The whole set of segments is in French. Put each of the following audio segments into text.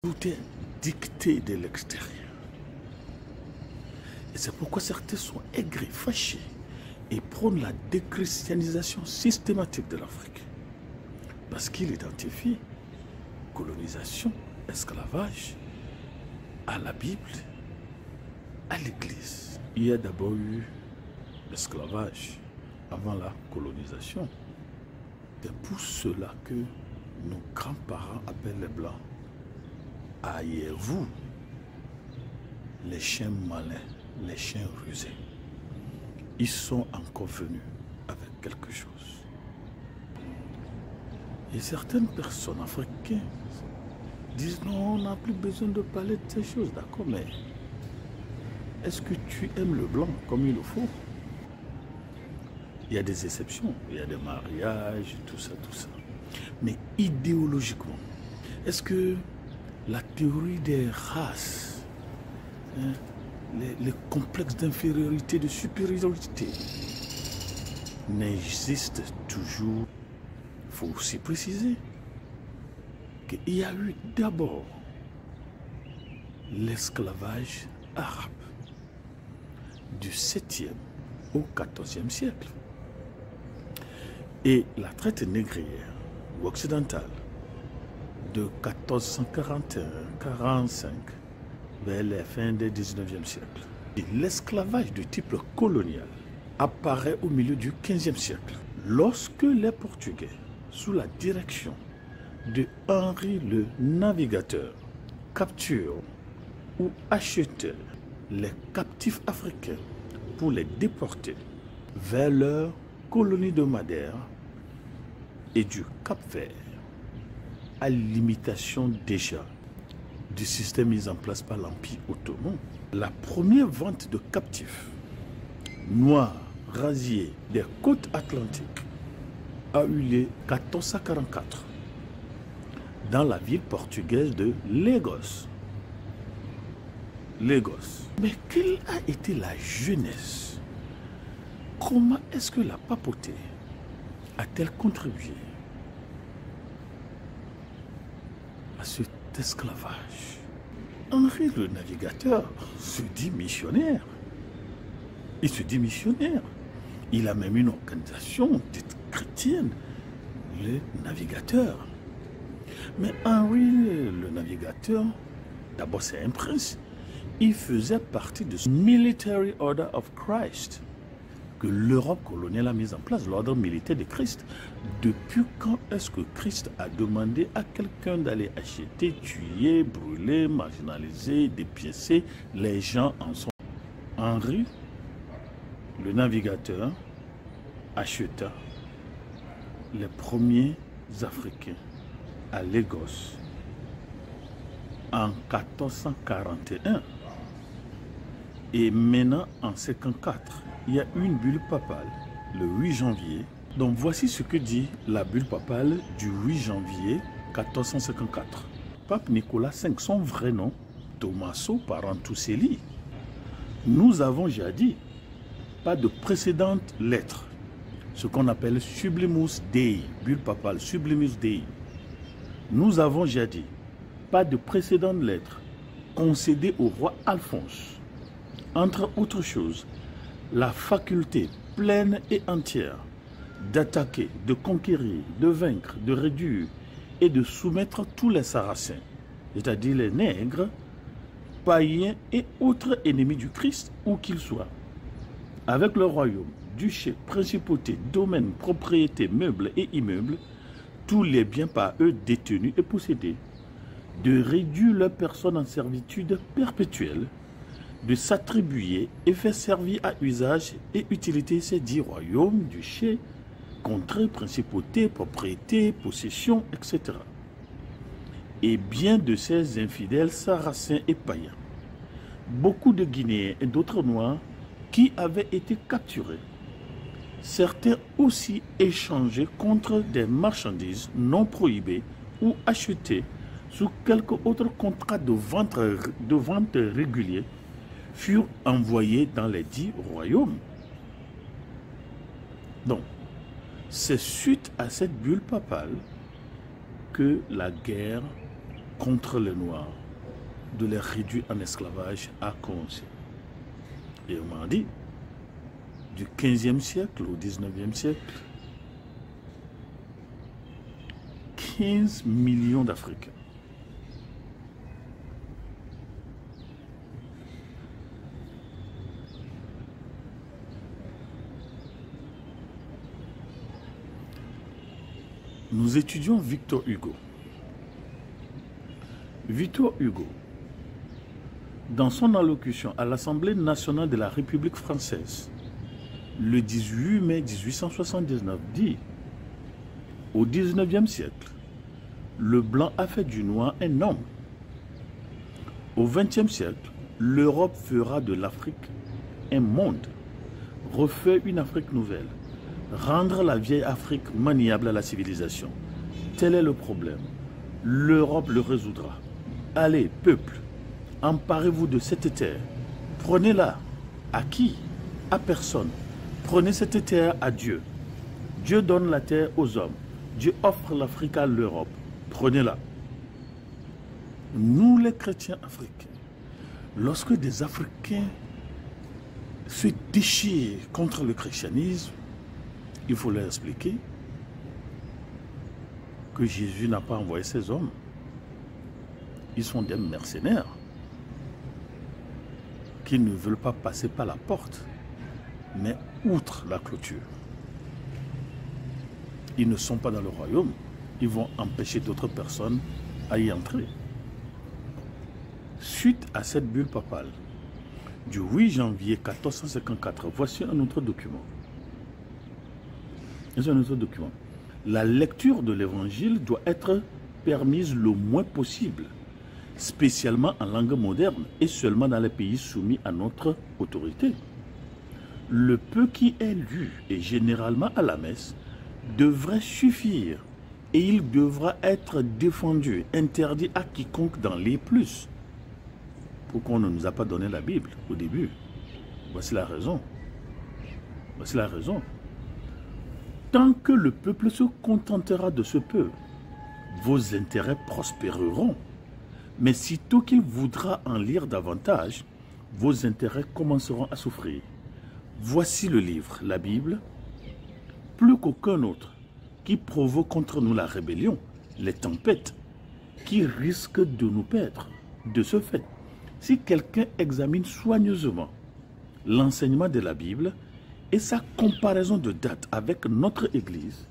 Tout est dicté de l'extérieur. Et c'est pourquoi certains sont aigris, fâchés et prônent la déchristianisation systématique de l'Afrique. Parce qu'ils identifient colonisation, esclavage à la Bible, à l'Église. Il y a d'abord eu l'esclavage avant la colonisation. C'est pour cela que nos grands-parents appellent les Blancs. Ayez-vous les chiens malins, les chiens rusés. Ils sont encore venus avec quelque chose. Et certaines personnes africaines disent non, on n'a plus besoin de parler de ces choses, d'accord, mais est-ce que tu aimes le blanc comme il le faut? Il y a des exceptions, il y a des mariages, tout ça. Mais idéologiquement, est-ce que la théorie des races, les complexes d'infériorité, de supériorité, n'existent toujours? Il faut aussi préciser qu'il y a eu d'abord l'esclavage arabe du 7e au 14e siècle et la traite négrière ou occidentale de 1441-45 vers la fin du 19e siècle. Et l'esclavage de type colonial apparaît au milieu du 15e siècle, lorsque les Portugais, sous la direction de Henri le Navigateur, capturent ou achetaient les captifs africains pour les déporter vers leur colonie de Madère et du Cap-Vert, à l'imitation déjà du système mis en place par l'Empire ottoman. La première vente de captifs noirs rasiers des côtes atlantiques a eu lieu en 1444 dans la ville portugaise de Lagos. Mais quelle a été la jeunesse? Comment est-ce que la papauté a-t-elle contribué à cet esclavage? Henri le Navigateur se dit missionnaire. Il se dit missionnaire. Il a même une organisation dite chrétienne, le Navigateur. Mais Henri le Navigateur, d'abord c'est un prince. Il faisait partie de ce Military Order of Christ que l'Europe coloniale a mis en place, l'ordre militaire de Christ. Depuis quand est-ce que Christ a demandé à quelqu'un d'aller acheter, tuer, brûler, marginaliser, dépiécer les gens en son... Henri, le Navigateur, acheta les premiers Africains à Lagos en 1441. Et maintenant, en 1954, il y a une bulle papale, le 8 janvier. Donc voici ce que dit la bulle papale du 8 janvier 1454. Pape Nicolas V, son vrai nom, Tommaso Parentuselli. Nous avons jadis pas de précédentes lettres, ce qu'on appelle Sublimus Dei, bulle papale, Sublimus Dei. Nous avons jadis pas de précédentes lettres concédées au roi Alphonse. Entre autres choses, la faculté pleine et entière d'attaquer, de conquérir, de vaincre, de réduire et de soumettre tous les Sarrasins, c'est-à-dire les nègres, païens et autres ennemis du Christ, où qu'ils soient, avec leur royaume, duché, principauté, domaine, propriété, meubles et immeubles, tous les biens par eux détenus et possédés, de réduire leurs personnes en servitude perpétuelle, de s'attribuer et faire servir à usage et utilité ces dits royaumes, duchés, contrées, principautés, propriétés, possessions, etc. Et bien de ces infidèles sarrasins et païens, beaucoup de Guinéens et d'autres Noirs qui avaient été capturés, certains aussi échangés contre des marchandises non prohibées ou achetées sous quelque autre contrat de vente régulier, furent envoyés dans les dits royaumes. Donc, c'est suite à cette bulle papale que la guerre contre les Noirs, de les réduire en esclavage, a commencé. Et on m'a dit, du 15e siècle au 19e siècle, 15 millions d'Africains nous étudions Victor Hugo. Victor Hugo, dans son allocution à l'Assemblée nationale de la République française, le 18 mai 1879, dit « Au 19e siècle, le blanc a fait du noir un homme. Au 20e siècle, l'Europe fera de l'Afrique un monde, refaire une Afrique nouvelle, rendre la vieille Afrique maniable à la civilisation. Tel est le problème. L'Europe le résoudra. Allez, peuple, emparez-vous de cette terre. Prenez-la. À qui? À personne. Prenez cette terre à Dieu. Dieu donne la terre aux hommes. Dieu offre l'Afrique à l'Europe. Prenez-la. Nous, les chrétiens africains, lorsque des Africains se déchirent contre le christianisme, il faut leur expliquer que Jésus n'a pas envoyé ses hommes. Ils sont des mercenaires qui ne veulent pas passer par la porte, mais outre la clôture. Ils ne sont pas dans le royaume. Ils vont empêcher d'autres personnes à y entrer. Suite à cette bulle papale du 8 janvier 1454, voici un autre document. La lecture de l'évangile doit être permise le moins possible, spécialement en langue moderne et seulement dans les pays soumis à notre autorité. Le peu qui est lu, et généralement à la messe, devrait suffire et il devra être défendu, interdit à quiconque d'en lire plus. Pourquoi on ne nous a pas donné la Bible au début? Voici la raison. Voici la raison. Tant que le peuple se contentera de ce peu, vos intérêts prospéreront. Mais sitôt qu'il voudra en lire davantage, vos intérêts commenceront à souffrir. Voici le livre, la Bible, plus qu'aucun autre, qui provoque contre nous la rébellion, les tempêtes, qui risquent de nous perdre. De ce fait, si quelqu'un examine soigneusement l'enseignement de la Bible et sa comparaison de date avec notre Église,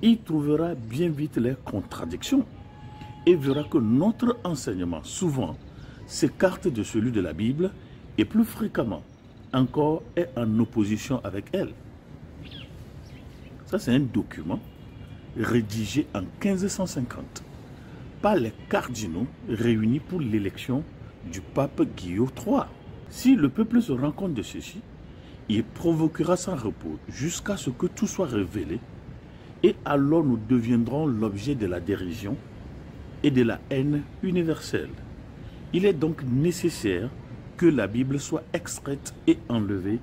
il trouvera bien vite les contradictions et verra que notre enseignement souvent s'écarte de celui de la Bible et plus fréquemment encore est en opposition avec elle. Ça, c'est un document rédigé en 1550 par les cardinaux réunis pour l'élection du pape Guillaume III. Si le peuple se rend compte de ceci, il provoquera sans repos jusqu'à ce que tout soit révélé, et alors nous deviendrons l'objet de la dérision et de la haine universelle. Il est donc nécessaire que la Bible soit extraite et enlevée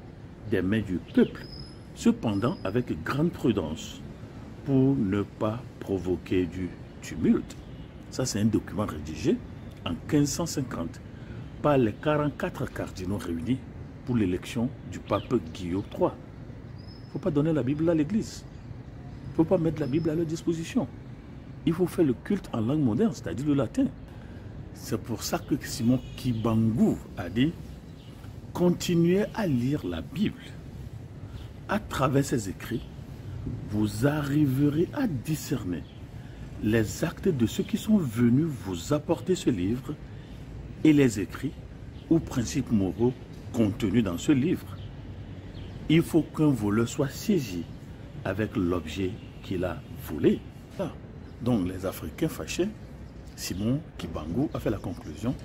des mains du peuple, cependant avec grande prudence, pour ne pas provoquer du tumulte. Ça, c'est un document rédigé en 1550 par les 44 cardinaux réunis pour l'élection du pape Guillaume III. Il ne faut pas donner la Bible à l'Église. Il ne faut pas mettre la Bible à leur disposition. Il faut faire le culte en langue moderne, c'est-à-dire le latin. C'est pour ça que Simon Kibangu a dit « Continuez à lire la Bible. À travers ses écrits, vous arriverez à discerner les actes de ceux qui sont venus vous apporter ce livre et les écrits ou principes moraux contenus dans ce livre. Il faut qu'un voleur soit saisi avec l'objet qu'il a volé. » Donc les Africains fâchés, Simon Kibangu a fait la conclusion.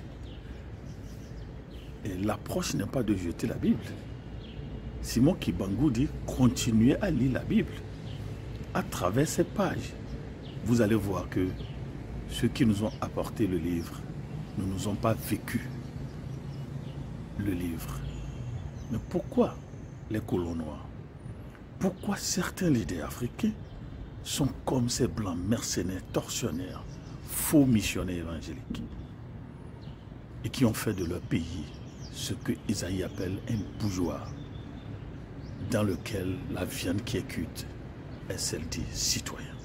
Et l'approche n'est pas de jeter la Bible. Simon Kibangu dit « Continuez à lire la Bible. À travers ces pages, vous allez voir que ceux qui nous ont apporté le livre ne nous ont pas vécu le livre. Mais pourquoi les colons noirs? Pourquoi certains leaders africains sont comme ces blancs mercenaires, tortionnaires, faux missionnaires évangéliques et qui ont fait de leur pays ce que Isaïe appelle un bougeoir dans lequel la viande qui est cuite est celle des citoyens.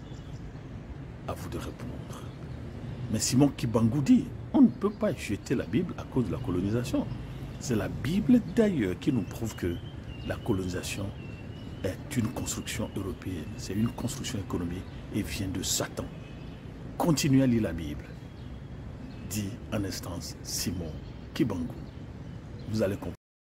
À vous de répondre. Mais Simon Kibangou dit, on ne peut pas jeter la Bible à cause de la colonisation. C'est la Bible d'ailleurs qui nous prouve que la colonisation est une construction européenne. C'est une construction économique et vient de Satan. Continuez à lire la Bible. Dit en instance Simon Kibangou. Vous allez comprendre.